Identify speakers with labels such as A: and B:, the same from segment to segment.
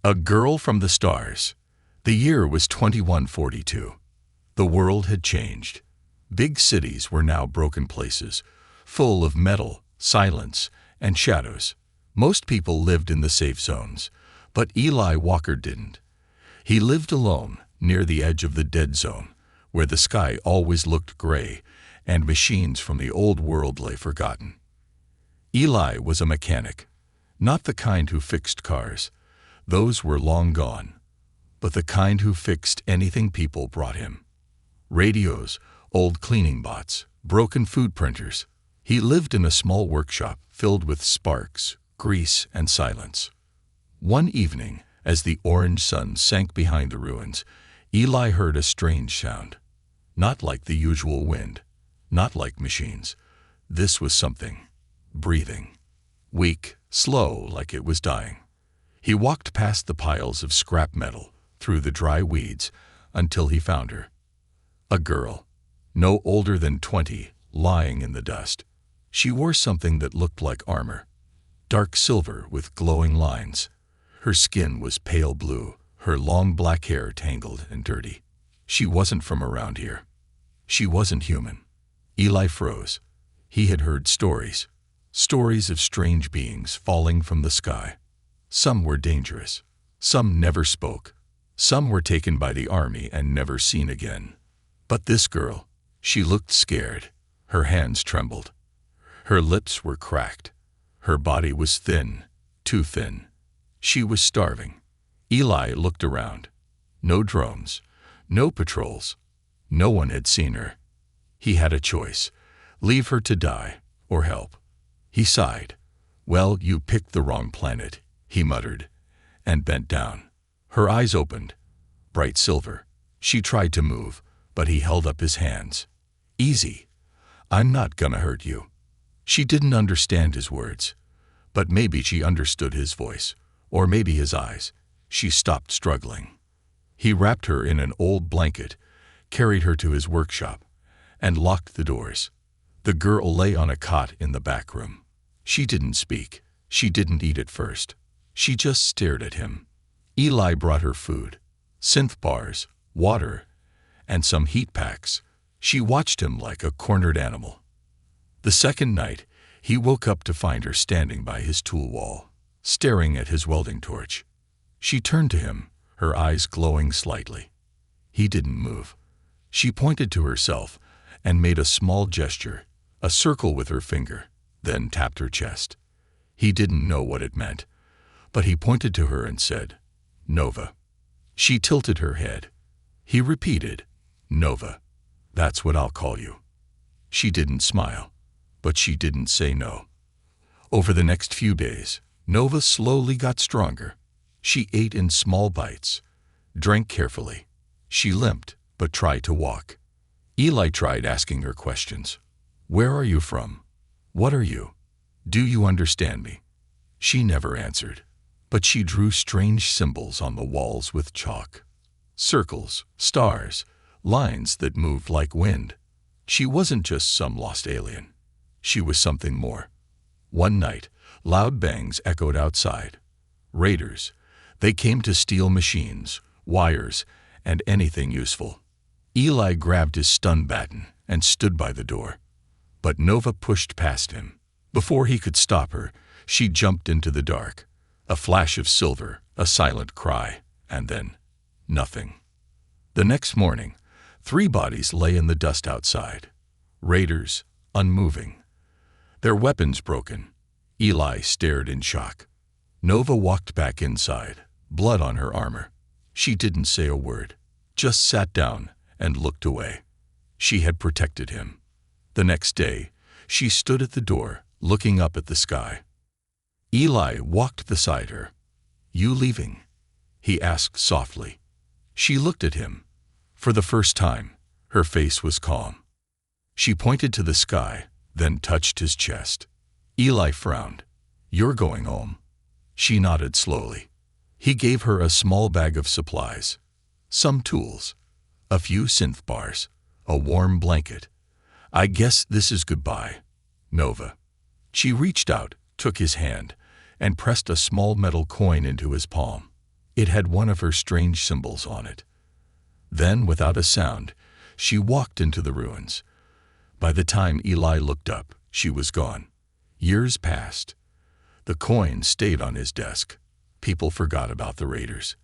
A: A girl from the stars. The year was 2142. The world had changed. Big cities were now broken places, full of metal, silence, and shadows. Most people lived in the safe zones, but Eli Walker didn't. He lived alone, near the edge of the dead zone, where the sky always looked gray, and machines from the old world lay forgotten. Eli was a mechanic, not the kind who fixed cars. Those were long gone, but the kind who fixed anything people brought him. Radios, old cleaning bots, broken food printers. He lived in a small workshop filled with sparks, grease, and silence. One evening, as the orange sun sank behind the ruins, Eli heard a strange sound. Not like the usual wind, not like machines. This was something. Breathing. Weak, slow, like it was dying. He walked past the piles of scrap metal, through the dry weeds, until he found her. A girl, no older than 20, lying in the dust. She wore something that looked like armor, dark silver with glowing lines. Her skin was pale blue, her long black hair tangled and dirty. She wasn't from around here. She wasn't human. Eli froze. He had heard stories of strange beings falling from the sky. Some were dangerous. Some never spoke. Some were taken by the army and never seen again. But this girl, she looked scared. Her hands trembled. Her lips were cracked. Her body was thin, too thin. She was starving. Eli looked around. No drones, no patrols. No one had seen her. He had a choice: leave her to die or help. He sighed. "Well, you picked the wrong planet," he muttered, and bent down. Her eyes opened, bright silver. She tried to move, but he held up his hands. "Easy. I'm not gonna hurt you." She didn't understand his words, but maybe she understood his voice, or maybe his eyes. She stopped struggling. He wrapped her in an old blanket, carried her to his workshop, and locked the doors. The girl lay on a cot in the back room. She didn't speak. She didn't eat at first. She just stared at him. Eli brought her food, synth bars, water, and some heat packs. She watched him like a cornered animal. The second night, he woke up to find her standing by his tool wall, staring at his welding torch. She turned to him, her eyes glowing slightly. He didn't move. She pointed to herself and made a small gesture, a circle with her finger, then tapped her chest. He didn't know what it meant, but he pointed to her and said, "Nova." She tilted her head. He repeated, "Nova. That's what I'll call you." She didn't smile, but she didn't say no. Over the next few days, Nova slowly got stronger. She ate in small bites, drank carefully. She limped, but tried to walk. Eli tried asking her questions. "Where are you from? What are you? Do you understand me?" She never answered, but she drew strange symbols on the walls with chalk. Circles, stars, lines that moved like wind. She wasn't just some lost alien. She was something more. One night, loud bangs echoed outside. Raiders. They came to steal machines, wires, and anything useful. Eli grabbed his stun baton and stood by the door. But Nova pushed past him. Before he could stop her, she jumped into the dark. A flash of silver, a silent cry, and then nothing. The next morning, 3 bodies lay in the dust outside. Raiders, unmoving. Their weapons broken. Eli stared in shock. Nova walked back inside, blood on her armor. She didn't say a word, just sat down and looked away. She had protected him. The next day, she stood at the door, looking up at the sky. Eli walked beside her. "You leaving?" he asked softly. She looked at him. For the first time, her face was calm. She pointed to the sky, then touched his chest. Eli frowned. "You're going home." She nodded slowly. He gave her a small bag of supplies. Some tools, a few synth bars, a warm blanket. "I guess this is goodbye, Nova." She reached out, took his hand, and pressed a small metal coin into his palm. It had one of her strange symbols on it. Then, without a sound, she walked into the ruins. By the time Eli looked up, she was gone. Years passed. The coin stayed on his desk. People forgot about the raiders.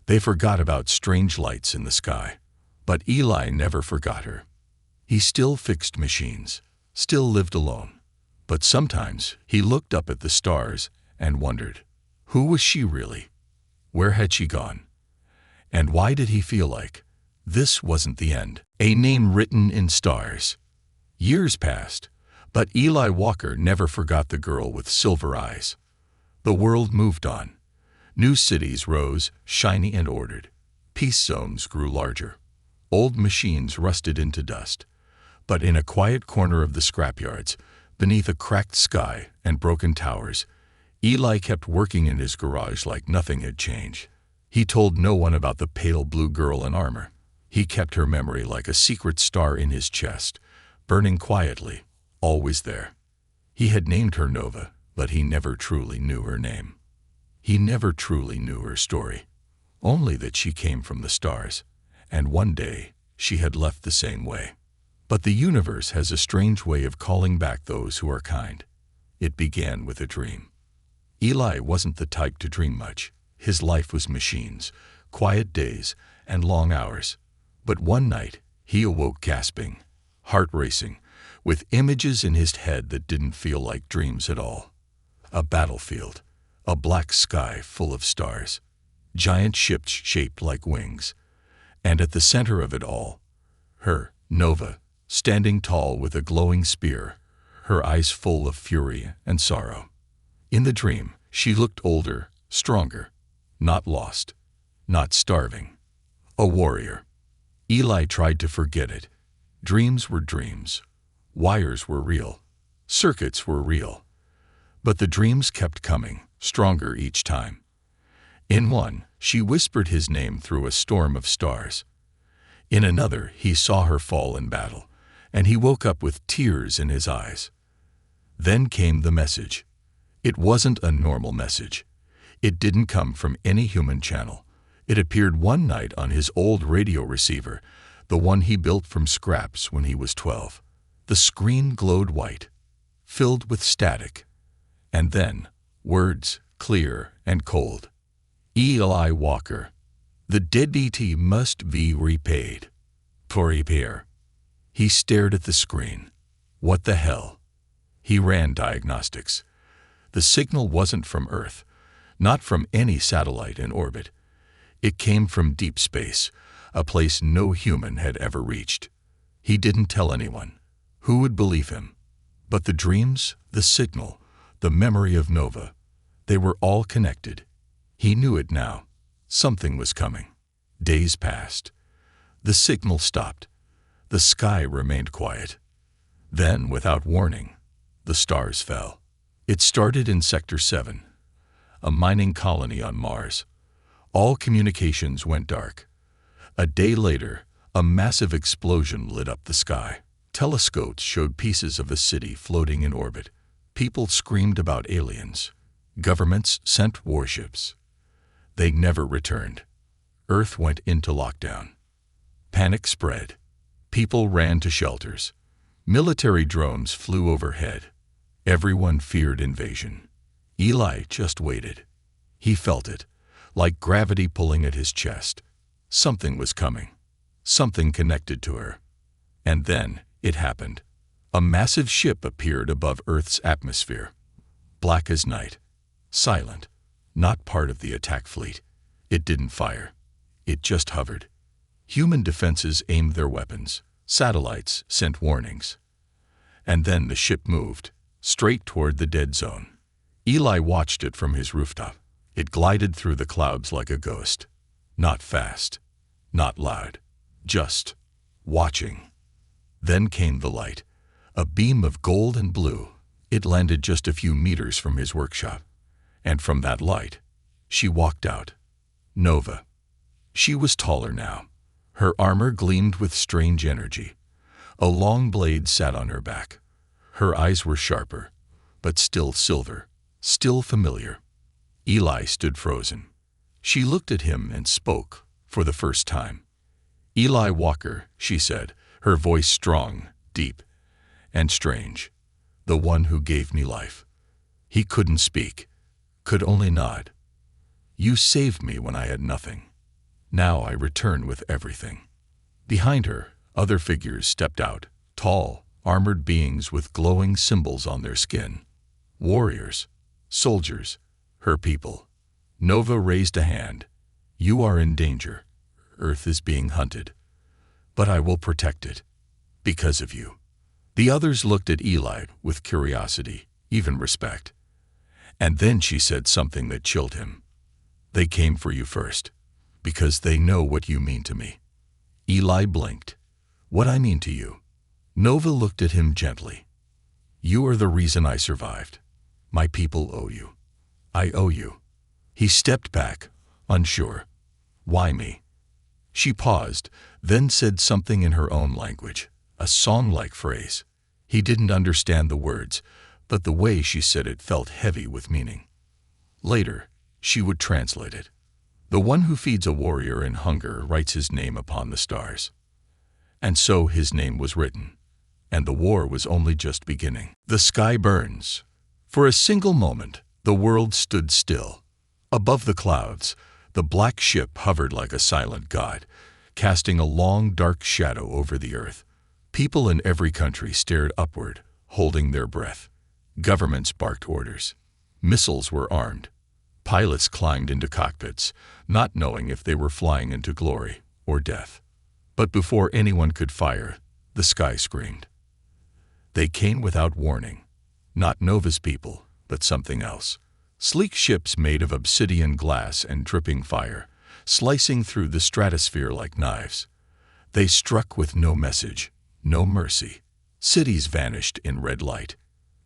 A: They forgot about strange lights in the sky. But Eli never forgot her. He still fixed machines, still lived alone. But sometimes he looked up at the stars and wondered, who was she really? Where had she gone? And why did he feel like this wasn't the end? A name written in stars. Years passed, but Eli Walker never forgot the girl with silver eyes. The world moved on. New cities rose, shiny and ordered. Peace zones grew larger. Old machines rusted into dust. But in a quiet corner of the scrapyards, beneath a cracked sky and broken towers, Eli kept working in his garage like nothing had changed. He told no one about the pale blue girl in armor. He kept her memory like a secret star in his chest, burning quietly, always there. He had named her Nova, but he never truly knew her name. He never truly knew her story, only that she came from the stars, and one day she had left the same way. But the universe has a strange way of calling back those who are kind. It began with a dream. Eli wasn't the type to dream much. His life was machines, quiet days, and long hours. But one night, he awoke gasping, heart racing, with images in his head that didn't feel like dreams at all. A battlefield, a black sky full of stars, giant ships shaped like wings, and at the center of it all, her, Nova, standing tall with a glowing spear, her eyes full of fury and sorrow. In the dream, she looked older, stronger, not lost, not starving, a warrior. Eli tried to forget it. Dreams were dreams. Wires were real. Circuits were real. But the dreams kept coming, stronger each time. In one, she whispered his name through a storm of stars. In another, he saw her fall in battle, and he woke up with tears in his eyes. Then came the message. It wasn't a normal message. It didn't come from any human channel. It appeared one night on his old radio receiver, the one he built from scraps when he was 12. The screen glowed white, filled with static. And then, words, clear and cold. Eli Walker, the debt must be repaid. Pour repair. He stared at the screen. What the hell? He ran diagnostics. The signal wasn't from Earth, not from any satellite in orbit. It came from deep space, a place no human had ever reached. He didn't tell anyone. Who would believe him? But the dreams, the signal, the memory of Nova, they were all connected. He knew it now. Something was coming. Days passed. The signal stopped. The sky remained quiet. Then, without warning, the stars fell. It started in Sector 7, a mining colony on Mars. All communications went dark. A day later, a massive explosion lit up the sky. Telescopes showed pieces of a city floating in orbit. People screamed about aliens. Governments sent warships. They never returned. Earth went into lockdown. Panic spread. People ran to shelters. Military drones flew overhead. Everyone feared invasion. Eli just waited. He felt it, like gravity pulling at his chest. Something was coming. Something connected to her. And then it happened. A massive ship appeared above Earth's atmosphere. Black as night. Silent. Not part of the attack fleet. It didn't fire. It just hovered. Human defenses aimed their weapons. Satellites sent warnings. And then the ship moved, straight toward the dead zone. Eli watched it from his rooftop. It glided through the clouds like a ghost. Not fast. Not loud. Just watching. Then came the light. A beam of gold and blue. It landed just a few meters from his workshop. And from that light, she walked out. Nova. She was taller now. Her armor gleamed with strange energy. A long blade sat on her back. Her eyes were sharper, but still silver, still familiar. Eli stood frozen. She looked at him and spoke for the first time. "Eli Walker," she said, her voice strong, deep, and strange. "The one who gave me life." He couldn't speak, could only nod. "You saved me when I had nothing. Now I return with everything." Behind her, other figures stepped out, tall, armored beings with glowing symbols on their skin. Warriors, soldiers, her people. Nova raised a hand. "You are in danger. Earth is being hunted. But I will protect it. Because of you." The others looked at Eli with curiosity, even respect. And then she said something that chilled him. "They came for you first, because they know what you mean to me." Eli blinked. "What I mean to you?" Nova looked at him gently. "You are the reason I survived. My people owe you. I owe you." He stepped back, unsure. "Why me?" She paused, then said something in her own language, a song-like phrase. He didn't understand the words, but the way she said it felt heavy with meaning. Later, she would translate it. "The one who feeds a warrior in hunger writes his name upon the stars." And so his name was written, and the war was only just beginning. The sky burns. For a single moment, the world stood still. Above the clouds, the black ship hovered like a silent god, casting a long, dark shadow over the earth. People in every country stared upward, holding their breath. Governments barked orders. Missiles were armed. Pilots climbed into cockpits, not knowing if they were flying into glory or death. But before anyone could fire, the sky screamed. They came without warning. Not Nova's people, but something else. Sleek ships made of obsidian glass and dripping fire, slicing through the stratosphere like knives. They struck with no message, no mercy. Cities vanished in red light.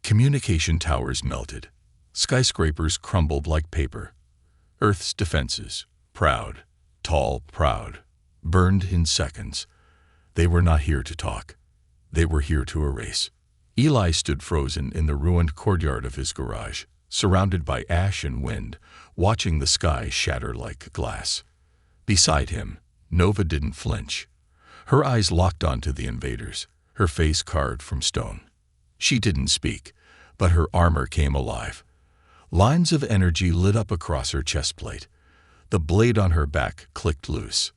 A: Communication towers melted. Skyscrapers crumbled like paper. Earth's defenses, proud, tall, proud, burned in seconds. They were not here to talk. They were here to erase. Eli stood frozen in the ruined courtyard of his garage, surrounded by ash and wind, watching the sky shatter like glass. Beside him, Nova didn't flinch. Her eyes locked onto the invaders, her face carved from stone. She didn't speak, but her armor came alive. Lines of energy lit up across her chest plate. The blade on her back clicked loose.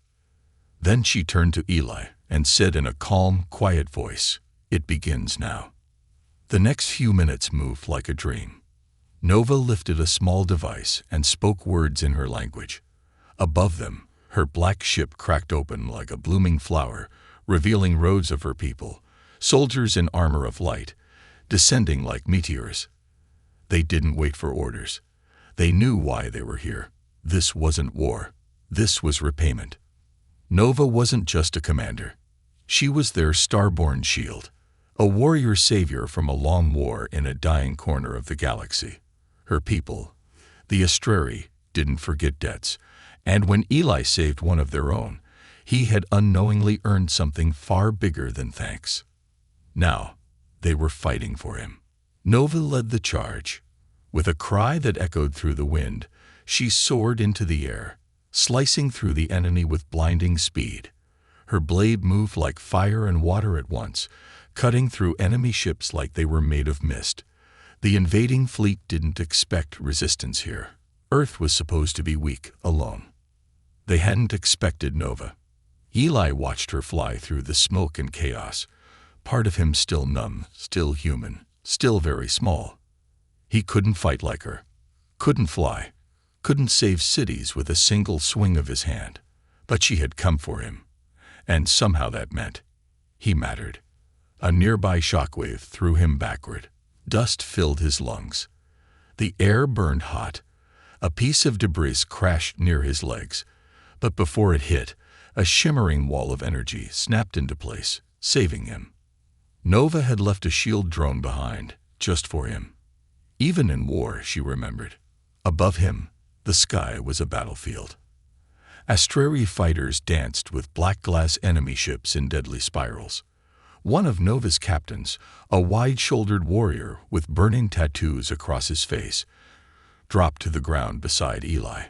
A: Then she turned to Eli and said in a calm, quiet voice, "It begins now." The next few minutes moved like a dream. Nova lifted a small device and spoke words in her language. Above them, her black ship cracked open like a blooming flower, revealing rows of her people, soldiers in armor of light, descending like meteors. They didn't wait for orders. They knew why they were here. This wasn't war. This was repayment. Nova wasn't just a commander. She was their starborn shield, a warrior savior from a long war in a dying corner of the galaxy. Her people, the Astrari, didn't forget debts, and when Eli saved one of their own, he had unknowingly earned something far bigger than thanks. Now, they were fighting for him. Nova led the charge. With a cry that echoed through the wind, she soared into the air, slicing through the enemy with blinding speed. Her blade moved like fire and water at once, cutting through enemy ships like they were made of mist. The invading fleet didn't expect resistance here. Earth was supposed to be weak, alone. They hadn't expected Nova. Eli watched her fly through the smoke and chaos, part of him still numb, still human, still very small. He couldn't fight like her, couldn't fly, couldn't save cities with a single swing of his hand. But she had come for him, and somehow that meant he mattered. A nearby shockwave threw him backward. Dust filled his lungs. The air burned hot. A piece of debris crashed near his legs, but before it hit, a shimmering wall of energy snapped into place, saving him. Nova had left a shield drone behind, just for him. Even in war, she remembered. Above him, the sky was a battlefield. Astrari fighters danced with black glass enemy ships in deadly spirals. One of Nova's captains, a wide-shouldered warrior with burning tattoos across his face, dropped to the ground beside Eli.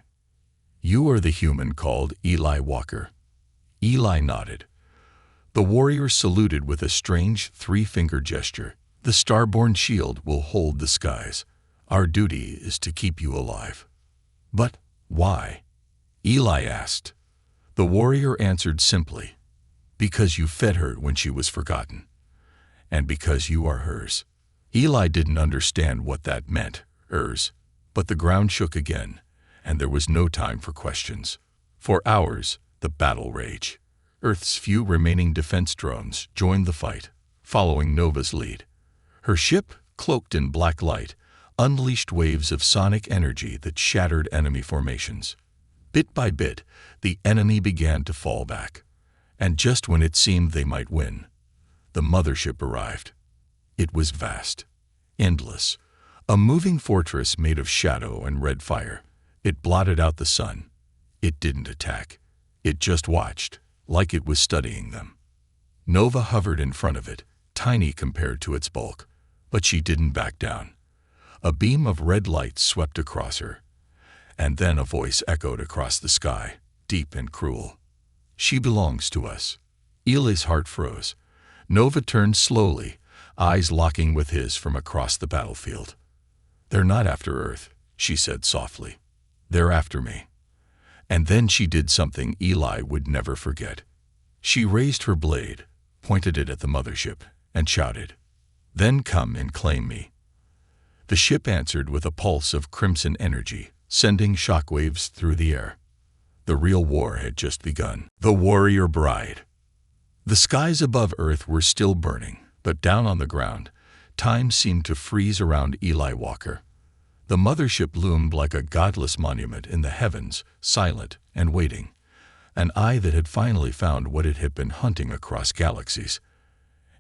A: "You are the human called Eli Walker." Eli nodded. The warrior saluted with a strange three-finger gesture. "The starborn shield will hold the skies. Our duty is to keep you alive." "But why?" Eli asked. The warrior answered simply, "Because you fed her when she was forgotten, and because you are hers." Eli didn't understand what that meant, hers, but the ground shook again, and there was no time for questions. For hours, the battle raged. Earth's few remaining defense drones joined the fight, following Nova's lead. Her ship, cloaked in black light, unleashed waves of sonic energy that shattered enemy formations. Bit by bit, the enemy began to fall back. And just when it seemed they might win, the mothership arrived. It was vast, endless, a moving fortress made of shadow and red fire. It blotted out the sun. It didn't attack. It just watched, like it was studying them. Nova hovered in front of it, tiny compared to its bulk, but she didn't back down. A beam of red light swept across her, and then a voice echoed across the sky, deep and cruel. "She belongs to us." Eli's heart froze. Nova turned slowly, eyes locking with his from across the battlefield. "They're not after Earth," she said softly. "They're after me." And then she did something Eli would never forget. She raised her blade, pointed it at the mothership, and shouted, "Then come and claim me." The ship answered with a pulse of crimson energy, sending shockwaves through the air. The real war had just begun. The warrior bride. The skies above Earth were still burning, but down on the ground, time seemed to freeze around Eli Walker. The mothership loomed like a godless monument in the heavens, silent and waiting, an eye that had finally found what it had been hunting across galaxies.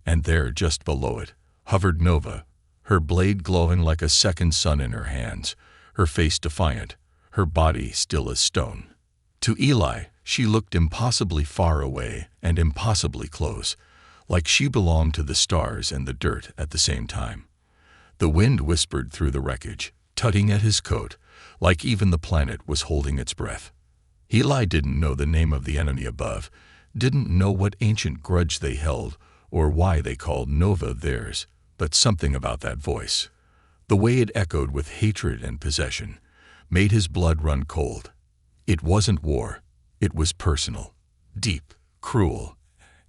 A: And there, just below it, hovered Nova, her blade glowing like a second sun in her hands, her face defiant, her body still as stone. To Eli, she looked impossibly far away and impossibly close, like she belonged to the stars and the dirt at the same time. The wind whispered through the wreckage, tugging at his coat, like even the planet was holding its breath. Eli didn't know the name of the enemy above, didn't know what ancient grudge they held or why they called Nova theirs, but something about that voice, the way it echoed with hatred and possession, made his blood run cold. It wasn't war. It was personal, deep, cruel,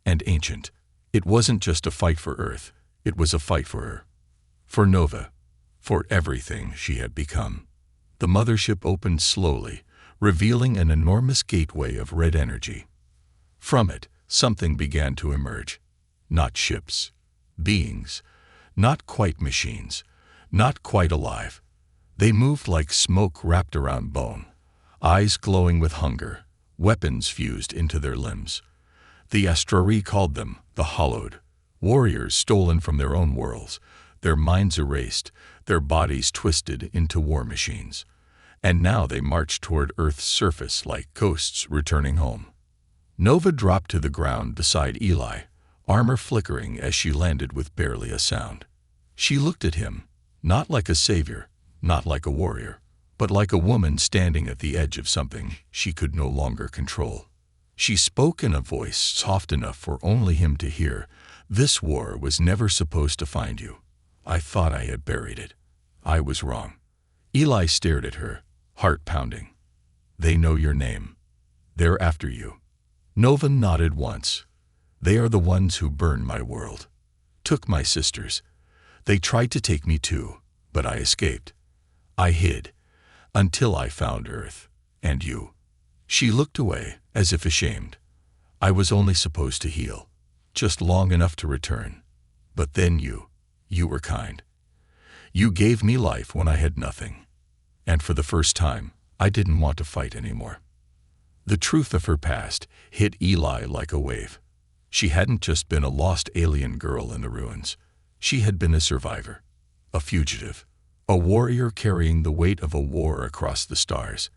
A: and ancient. It wasn't just a fight for Earth. It was a fight for her, for Nova, for everything she had become. The mothership opened slowly, revealing an enormous gateway of red energy. From it, something began to emerge. Not ships, beings, not quite machines, not quite alive. They moved like smoke wrapped around bone, eyes glowing with hunger, weapons fused into their limbs. The Astrari called them the Hollowed, warriors stolen from their own worlds, their minds erased, their bodies twisted into war machines. And now they marched toward Earth's surface like ghosts returning home. Nova dropped to the ground beside Eli, armor flickering as she landed with barely a sound. She looked at him, not like a savior, not like a warrior, but like a woman standing at the edge of something she could no longer control. She spoke in a voice soft enough for only him to hear. "This war was never supposed to find you. I thought I had buried it. I was wrong." Eli stared at her, heart pounding. "They know your name. They're after you." Nova nodded once. "They are the ones who burned my world, took my sisters. They tried to take me too, but I escaped. I hid, until I found Earth, and you." She looked away, as if ashamed. "I was only supposed to heal, just long enough to return. But then you were kind. You gave me life when I had nothing. And for the first time, I didn't want to fight anymore." The truth of her past hit Eli like a wave. She hadn't just been a lost alien girl in the ruins. She had been a survivor, a fugitive, a warrior carrying the weight of a war across the stars.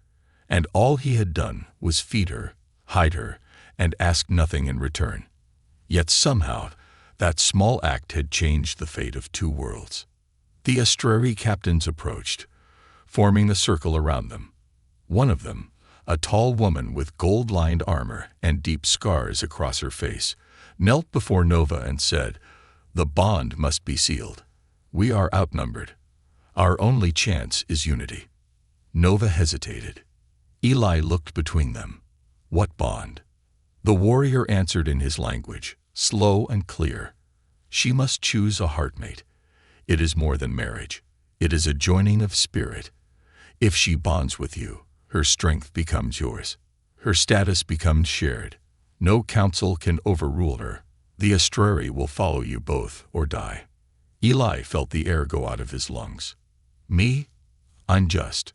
A: And all he had done was feed her, hide her, and ask nothing in return. Yet somehow, that small act had changed the fate of two worlds. The Astrari captains approached, forming a circle around them. One of them, A tall woman with gold-lined armor and deep scars across her face knelt before Nova and said, "The bond must be sealed. We are outnumbered. Our only chance is unity." Nova hesitated. Eli looked between them. What bond? The warrior answered in his language, slow and clear. She must choose a heartmate. It is more than marriage. It is a joining of spirit. If she bonds with you, her strength becomes yours. Her status becomes shared. No council can overrule her. The Astrari will follow you both or die. Eli felt the air go out of his lungs. Me? I'm just.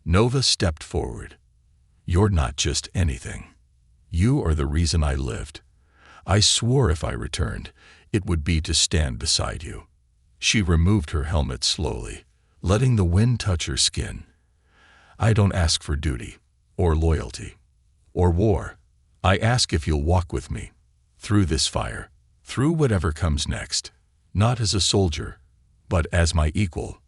A: Nova stepped forward. You're not just anything. You are the reason I lived. I swore if I returned, it would be to stand beside you. She removed her helmet slowly, letting the wind touch her skin. I don't ask for duty, or loyalty, or war. I ask if you'll walk with me, through this fire, through whatever comes next, not as a soldier, but as my equal.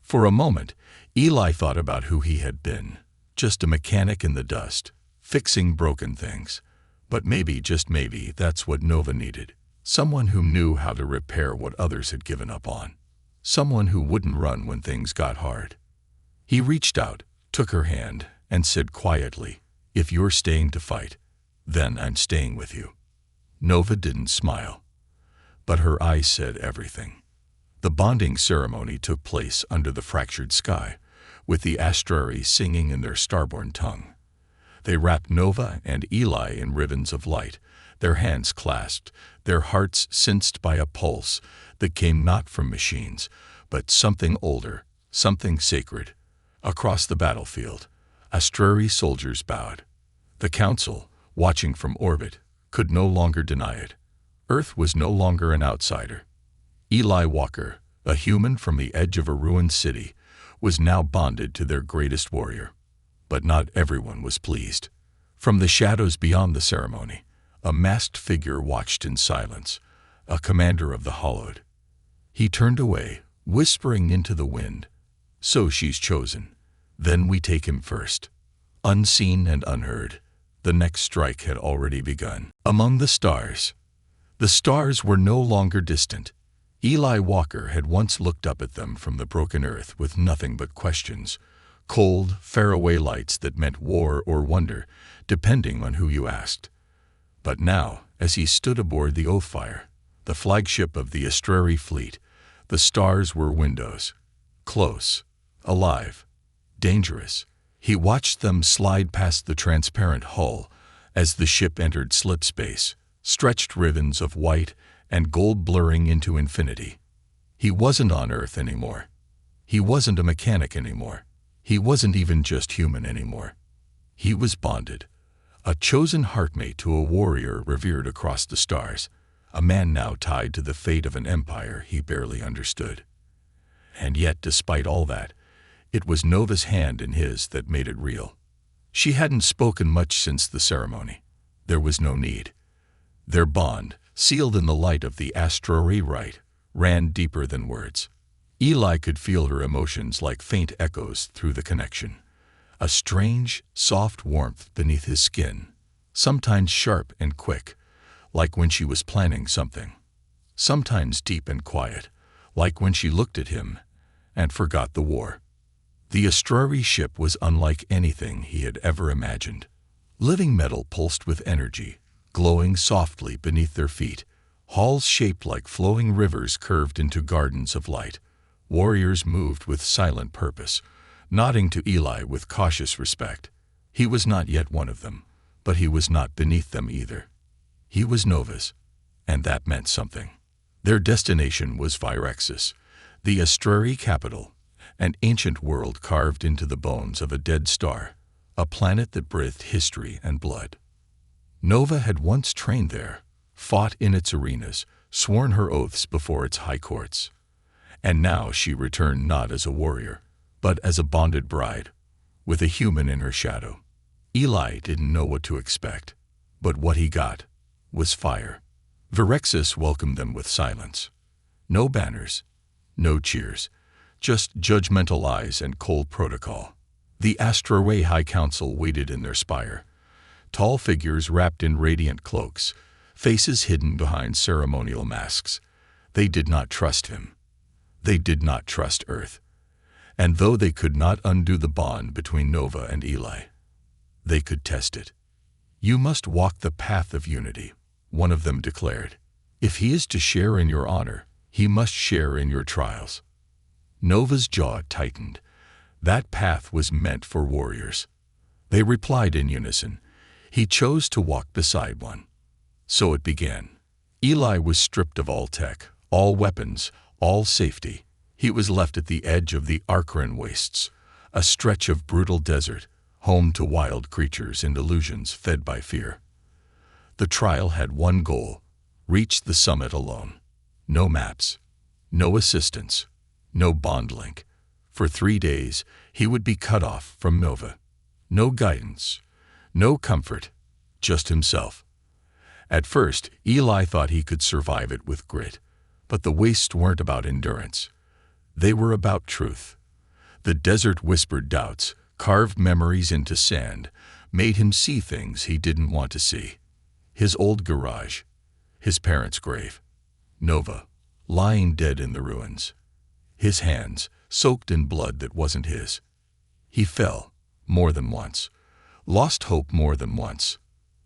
A: For a moment, Eli thought about who he had been, just a mechanic in the dust, fixing broken things. But maybe, just maybe, that's what Nova needed. Someone who knew how to repair what others had given up on. Someone who wouldn't run when things got hard. He reached out, took her hand, and said quietly, "If you're staying to fight, then I'm staying with you." Nova didn't smile, but her eyes said everything. The bonding ceremony took place under the fractured sky, with the Astrari singing in their starborn tongue. They wrapped Nova and Eli in ribbons of light, their hands clasped, their hearts sensed by a pulse that came not from machines, but something older, something sacred. Across the battlefield, Astrari soldiers bowed. The Council, watching from orbit, could no longer deny it. Earth was no longer an outsider. Eli Walker, a human from the edge of a ruined city, was now bonded to their greatest warrior. But not everyone was pleased. From the shadows beyond the ceremony, a masked figure watched in silence, a commander of the Hollowed. He turned away, whispering into the wind, "So she's chosen. Then we take him first." Unseen and unheard, the next strike had already begun. Among the stars were no longer distant. Eli Walker had once looked up at them from the broken earth with nothing but questions, cold, faraway lights that meant war or wonder, depending on who you asked. But now, as he stood aboard the Oathfire, the flagship of the Astrari fleet, the stars were windows. Close, alive, dangerous. He watched them slide past the transparent hull as the ship entered slip space, stretched ribbons of white and gold blurring into infinity. He wasn't on Earth anymore. He wasn't a mechanic anymore. He wasn't even just human anymore. He was bonded, a chosen heartmate to a warrior revered across the stars, a man now tied to the fate of an empire he barely understood. And yet, despite all that, it was Nova's hand in his that made it real. She hadn't spoken much since the ceremony. There was no need. Their bond, sealed in the light of the Astrari rite, ran deeper than words. Eli could feel her emotions like faint echoes through the connection. A strange, soft warmth beneath his skin, sometimes sharp and quick, like when she was planning something. Sometimes deep and quiet, like when she looked at him and forgot the war. The Astrari ship was unlike anything he had ever imagined. Living metal pulsed with energy, glowing softly beneath their feet. Halls shaped like flowing rivers curved into gardens of light. Warriors moved with silent purpose, nodding to Eli with cautious respect. He was not yet one of them, but he was not beneath them either. He was Nova's, and that meant something. Their destination was Virexis, the Astrari capital, an ancient world carved into the bones of a dead star, a planet that breathed history and blood. Nova had once trained there, fought in its arenas, sworn her oaths before its high courts. And now she returned not as a warrior, but as a bonded bride, with a human in her shadow. Eli didn't know what to expect, but what he got was fire. Virexis welcomed them with silence. No banners, no cheers, just judgmental eyes and cold protocol. The HFY High Council waited in their spire. Tall figures wrapped in radiant cloaks, faces hidden behind ceremonial masks. They did not trust him. They did not trust Earth. And though they could not undo the bond between Nova and Eli, they could test it. "You must walk the path of unity," one of them declared. "If he is to share in your honor, he must share in your trials." Nova's jaw tightened. That path was meant for warriors. They replied in unison. He chose to walk beside one. So it began. Eli was stripped of all tech, all weapons, all safety. He was left at the edge of the Archeran wastes, a stretch of brutal desert, home to wild creatures and illusions fed by fear. The trial had one goal: reach the summit alone. No maps, no assistance, no bond link. For 3 days, he would be cut off from Nova. No guidance, no comfort, just himself. At first, Eli thought he could survive it with grit, but the wastes weren't about endurance. They were about truth. The desert whispered doubts, carved memories into sand, made him see things he didn't want to see. His old garage, his parents' grave, Nova, lying dead in the ruins. His hands, soaked in blood that wasn't his. He fell, more than once, lost hope more than once.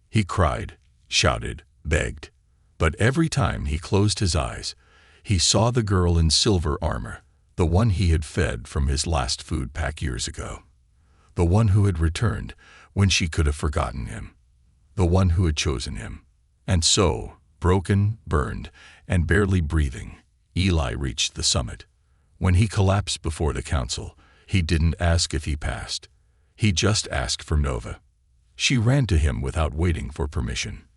A: He cried, shouted, begged. But every time he closed his eyes, he saw the girl in silver armor, the one he had fed from his last food pack years ago. The one who had returned when she could have forgotten him. The one who had chosen him. And so, broken, burned, and barely breathing, Eli reached the summit. When he collapsed before the council, he didn't ask if he passed. He just asked for Nova. She ran to him without waiting for permission.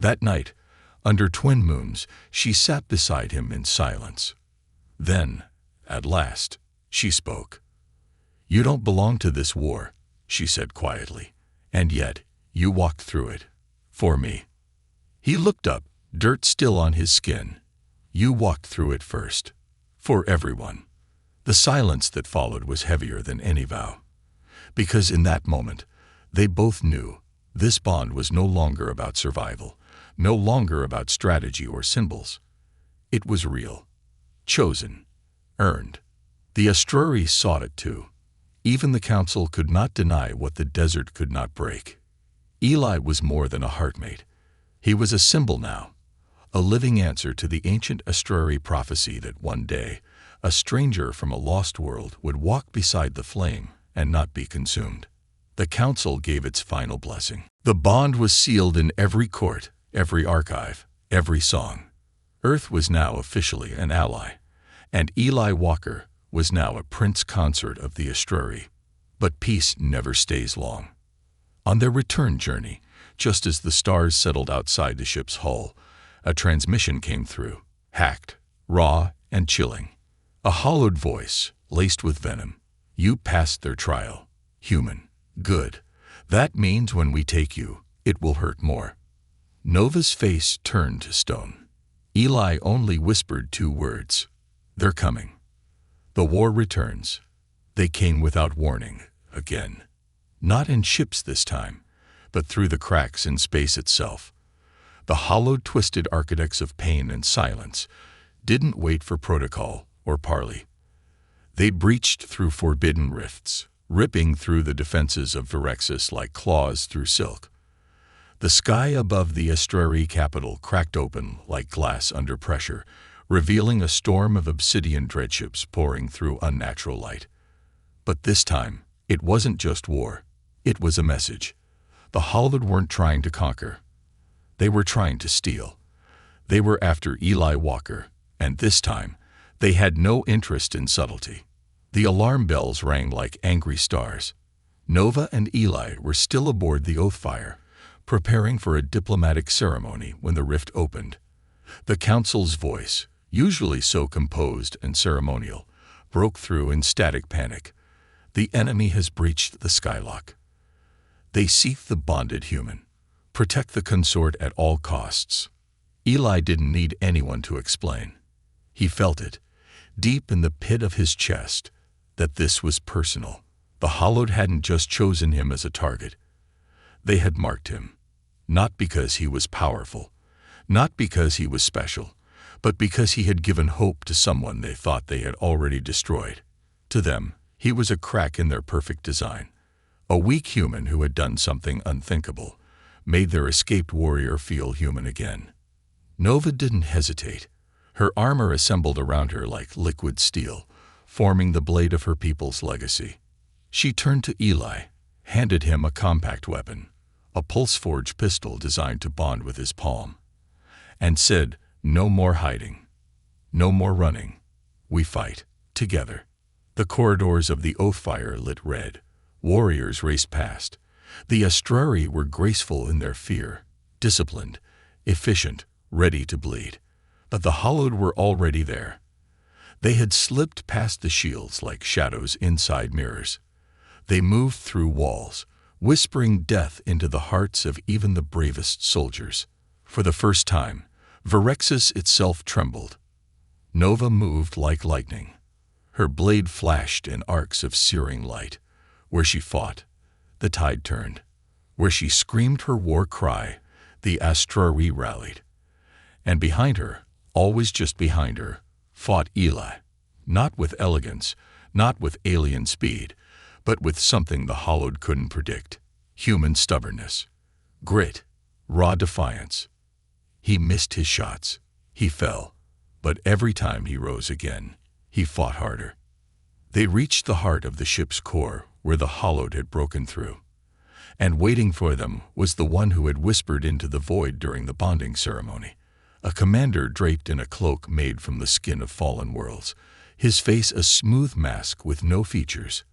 A: That night, under twin moons, she sat beside him in silence. Then, at last, she spoke. "You don't belong to this war," she said quietly, "and yet you walked through it. For me." He looked up, dirt still on his skin. "You walked through it first. For everyone." The silence that followed was heavier than any vow. Because in that moment, they both knew this bond was no longer about survival, no longer about strategy or symbols. It was real, chosen, earned. The Astruri sought it too. Even the council could not deny what the desert could not break. Eli was more than a heartmate. He was a symbol now, a living answer to the ancient Astruri prophecy that one day, a stranger from a lost world would walk beside the flame and not be consumed. The council gave its final blessing. The bond was sealed in every court, every archive, every song. Earth was now officially an ally, and Eli Walker was now a prince consort of the Astruri. But peace never stays long. On their return journey, just as the stars settled outside the ship's hull, a transmission came through, hacked, raw, and chilling. A hollowed voice, laced with venom. "You passed their trial. Human. Good. That means when we take you, it will hurt more." Nova's face turned to stone. Eli only whispered 2 words. "They're coming." The war returns. They came without warning, again. Not in ships this time, but through the cracks in space itself. The hollowed, twisted architects of pain and silence didn't wait for protocol or parley. They breached through forbidden rifts, ripping through the defenses of Virexis like claws through silk. The sky above the Astruri capital cracked open like glass under pressure, revealing a storm of obsidian dreadships pouring through unnatural light. But this time, it wasn't just war. It was a message. The hollowed weren't trying to conquer. They were trying to steal. They were after Eli Walker, and this time, they had no interest in subtlety. The alarm bells rang like angry stars. Nova and Eli were still aboard the Oathfire, preparing for a diplomatic ceremony when the rift opened. The council's voice, usually so composed and ceremonial, broke through in static panic. "The enemy has breached the skylock. They seek the bonded human. Protect the consort at all costs." Eli didn't need anyone to explain. He felt it, deep in the pit of his chest, that this was personal. The Hollowed hadn't just chosen him as a target. They had marked him, not because he was powerful, not because he was special, but because he had given hope to someone they thought they had already destroyed. To them, he was a crack in their perfect design, a weak human who had done something unthinkable, made their escaped warrior feel human again. Nova didn't hesitate. Her armor assembled around her like liquid steel, forming the blade of her people's legacy. She turned to Eli, handed him a compact weapon, a pulse-forged pistol designed to bond with his palm, and said, "No more hiding. No more running. We fight together." The corridors of the Oathfire lit red. Warriors raced past. The Astrari were graceful in their fear, disciplined, efficient, ready to bleed. But the Hollowed were already there. They had slipped past the shields like shadows inside mirrors. They moved through walls, whispering death into the hearts of even the bravest soldiers. For the first time, Virexis itself trembled. Nova moved like lightning. Her blade flashed in arcs of searing light. Where she fought, the tide turned. Where she screamed her war cry, the Astrari rallied. And behind her, always just behind her, fought Eli. Not with elegance, not with alien speed, but with something the Hollowed couldn't predict. Human stubbornness. Grit. Raw defiance. He missed his shots. He fell. But every time he rose again, he fought harder. They reached the heart of the ship's core, where the Hollowed had broken through. And waiting for them was the one who had whispered into the void during the bonding ceremony. A commander draped in a cloak made from the skin of fallen worlds, his face a smooth mask with no features.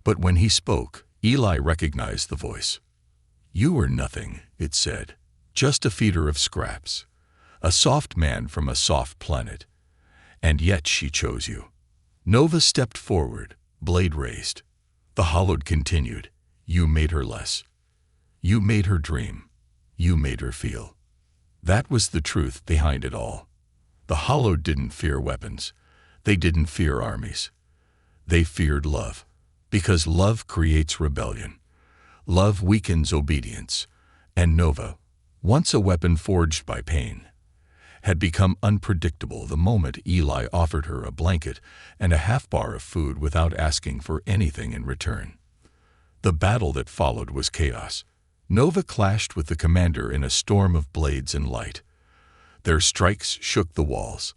A: But when he spoke, Eli recognized the voice. "You are nothing," it said, "just a feeder of scraps, a soft man from a soft planet. And yet she chose you." Nova stepped forward, blade raised. The Hollowed continued, "You made her less. You made her dream. You made her feel." That was the truth behind it all. The Hollowed didn't fear weapons. They didn't fear armies. They feared love. Because love creates rebellion. Love weakens obedience. And Nova, once a weapon forged by pain, had become unpredictable the moment Eli offered her a blanket and a half-bar of food without asking for anything in return. The battle that followed was chaos. Nova clashed with the commander in a storm of blades and light. Their strikes shook the walls.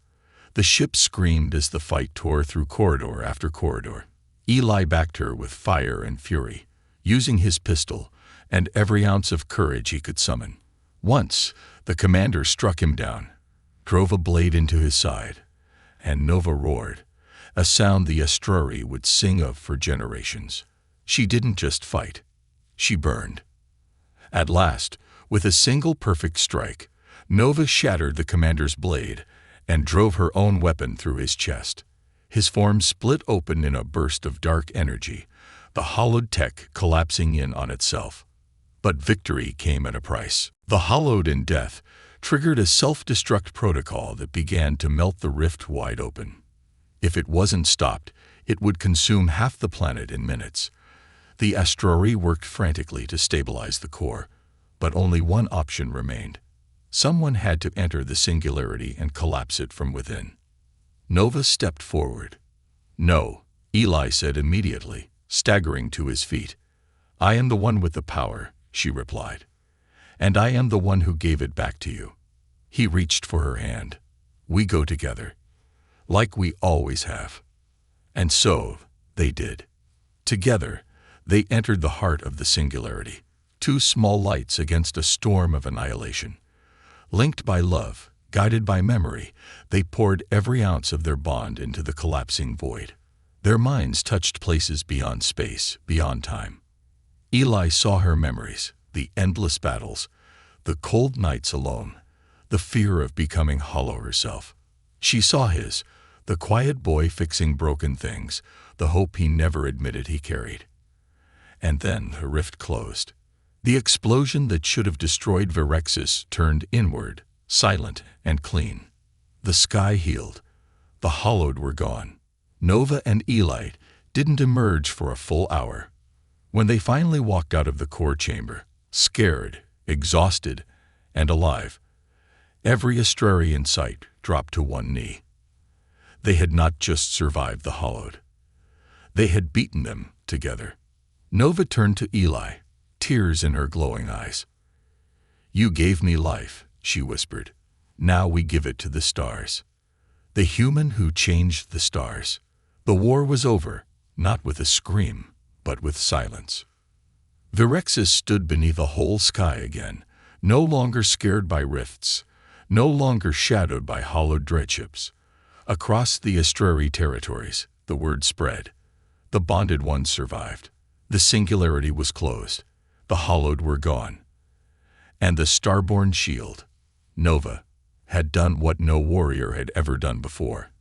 A: The ship screamed as the fight tore through corridor after corridor. Eli backed her with fire and fury, using his pistol and every ounce of courage he could summon. Once, the commander struck him down, drove a blade into his side, and Nova roared, a sound the Astrari would sing of for generations. She didn't just fight. She burned. At last, with a single perfect strike, Nova shattered the commander's blade and drove her own weapon through his chest. His form split open in a burst of dark energy, the Hollowed tech collapsing in on itself. But victory came at a price. The Hollowed in death triggered a self-destruct protocol that began to melt the rift wide open. If it wasn't stopped, it would consume half the planet in minutes. The Astrari worked frantically to stabilize the core, but only one option remained. Someone had to enter the singularity and collapse it from within. Nova stepped forward. "No," Eli said immediately, staggering to his feet. "I am the one with the power," she replied. "And I am the one who gave it back to you." He reached for her hand. "We go together, like we always have." And so they did. Together, they entered the heart of the singularity, two small lights against a storm of annihilation. Linked by love, guided by memory, they poured every ounce of their bond into the collapsing void. Their minds touched places beyond space, beyond time. Eli saw her memories, the endless battles, the cold nights alone, the fear of becoming hollow herself. She saw his, the quiet boy fixing broken things, the hope he never admitted he carried. And then the rift closed. The explosion that should have destroyed Virexis turned inward, silent and clean. The sky healed. The Hollowed were gone. Nova and Eli didn't emerge for a full hour. When they finally walked out of the core chamber, scared, exhausted, and alive, every Astrari in sight dropped to one knee. They had not just survived the Hollowed. They had beaten them together. Nova turned to Eli, tears in her glowing eyes. "You gave me life," she whispered. "Now we give it to the stars." The human who changed the stars. The war was over, not with a scream, but with silence. Virexis stood beneath a whole sky again, no longer scared by rifts, no longer shadowed by hollowed dreadships. Across the Astrari territories, the word spread. The bonded ones survived. The singularity was closed. The hollowed were gone. And the starborn shield, Nova, had done what no warrior had ever done before.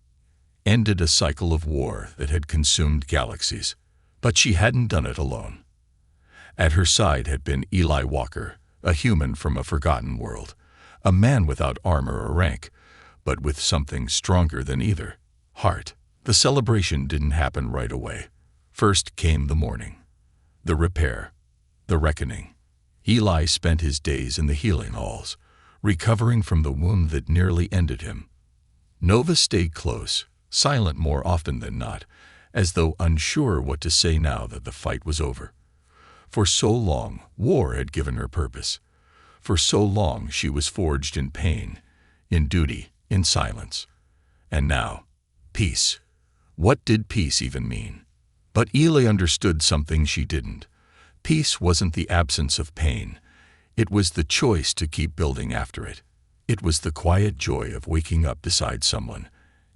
A: Ended a cycle of war that had consumed galaxies. But she hadn't done it alone. At her side had been Eli Walker, a human from a forgotten world, a man without armor or rank, but with something stronger than either: heart. The celebration didn't happen right away. First came the mourning, the repair, the reckoning. Eli spent his days in the healing halls, recovering from the wound that nearly ended him. Nova stayed close, silent more often than not, as though unsure what to say now that the fight was over. For so long, war had given her purpose. For so long, she was forged in pain, in duty, in silence. And now, peace. What did peace even mean? But Eli understood something she didn't. Peace wasn't the absence of pain. It was the choice to keep building after it. It was the quiet joy of waking up beside someone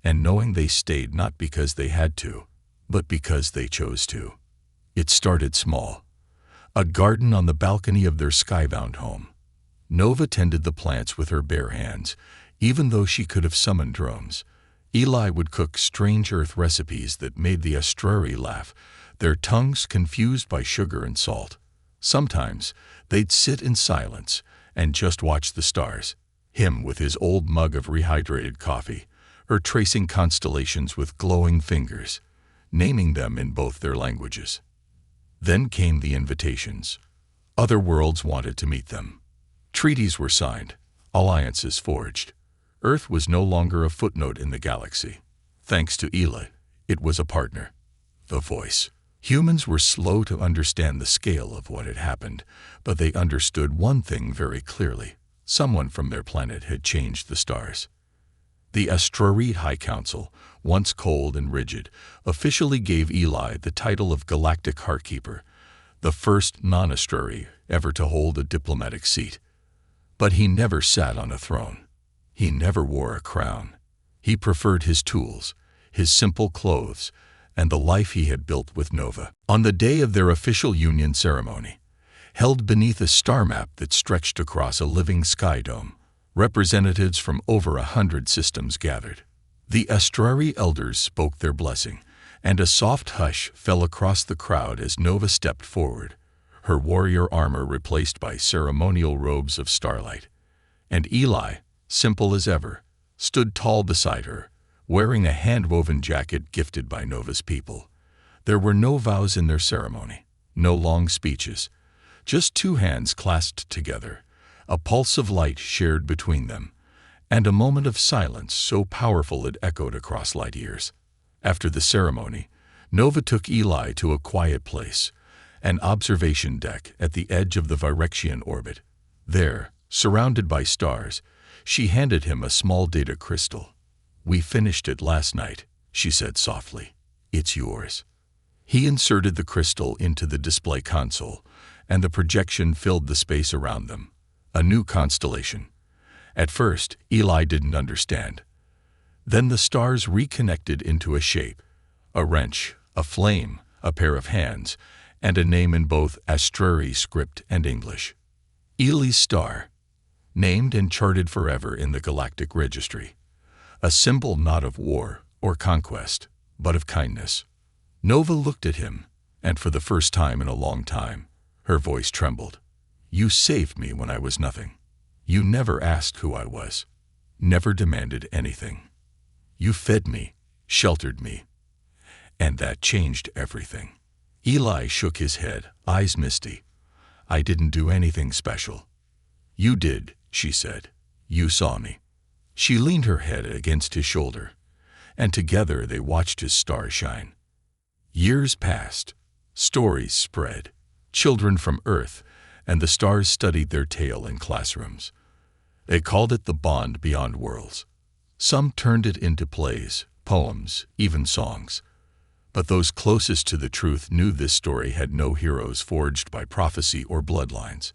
A: and knowing they stayed not because they had to, but because they chose to. It started small. A garden on the balcony of their skybound home. Nova tended the plants with her bare hands, even though she could have summoned drones. Eli would cook strange earth recipes that made the Astrari laugh, their tongues confused by sugar and salt. Sometimes they'd sit in silence and just watch the stars, him with his old mug of rehydrated coffee, her tracing constellations with glowing fingers, naming them in both their languages. Then came the invitations. Other worlds wanted to meet them. Treaties were signed, alliances forged. Earth was no longer a footnote in the galaxy. Thanks to Eli, it was a partner. The voice. Humans were slow to understand the scale of what had happened, but they understood one thing very clearly. Someone from their planet had changed the stars. The Astrari High Council, once cold and rigid, officially gave Eli the title of Galactic Heartkeeper, the first non-Astrari ever to hold a diplomatic seat. But he never sat on a throne. He never wore a crown. He preferred his tools, his simple clothes, and the life he had built with Nova. On the day of their official union ceremony, held beneath a star map that stretched across a living sky dome, representatives from over 100 systems gathered. The Astrari elders spoke their blessing, and a soft hush fell across the crowd as Nova stepped forward, her warrior armor replaced by ceremonial robes of starlight. And Eli, simple as ever, stood tall beside her, wearing a hand-woven jacket gifted by Nova's people. There were no vows in their ceremony, no long speeches, just two hands clasped together, a pulse of light shared between them, and a moment of silence so powerful it echoed across light years. After the ceremony, Nova took Eli to a quiet place, an observation deck at the edge of the Virexian orbit. There, surrounded by stars, she handed him a small data crystal. "We finished it last night," she said softly. "It's yours." He inserted the crystal into the display console, and the projection filled the space around them. A new constellation. At first, Eli didn't understand. Then the stars reconnected into a shape, a wrench, a flame, a pair of hands, and a name in both Astrari script and English. Eli's star, named and charted forever in the Galactic Registry. A symbol not of war or conquest, but of kindness. Nova looked at him, and for the first time in a long time, her voice trembled. "You saved me when I was nothing. You never asked who I was, never demanded anything. You fed me, sheltered me, And that changed everything. Eli shook his head, eyes misty. I didn't do anything special. You did, she said. You saw me. She leaned her head against his shoulder, and together they watched his star shine. Years passed. Stories spread. Children from Earth and the stars studied their tale in classrooms. They called it the bond beyond worlds. Some turned it into plays, poems, even songs. But those closest to the truth knew this story had no heroes forged by prophecy or bloodlines.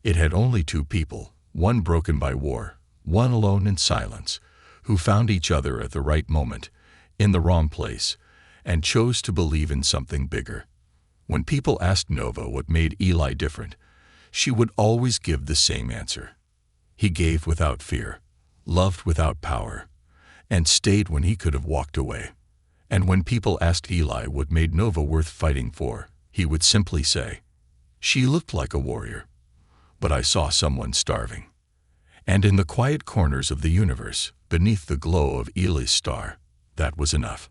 A: It had only two people, one broken by war, one alone in silence, who found each other at the right moment, in the wrong place, and chose to believe in something bigger. When people asked Nova what made Eli different, she would always give the same answer. He gave without fear, loved without power, and stayed when he could have walked away. And when people asked Eli what made Nova worth fighting for, he would simply say, "She looked like a warrior, but I saw someone starving." And in the quiet corners of the universe, beneath the glow of Eli's star, that was enough.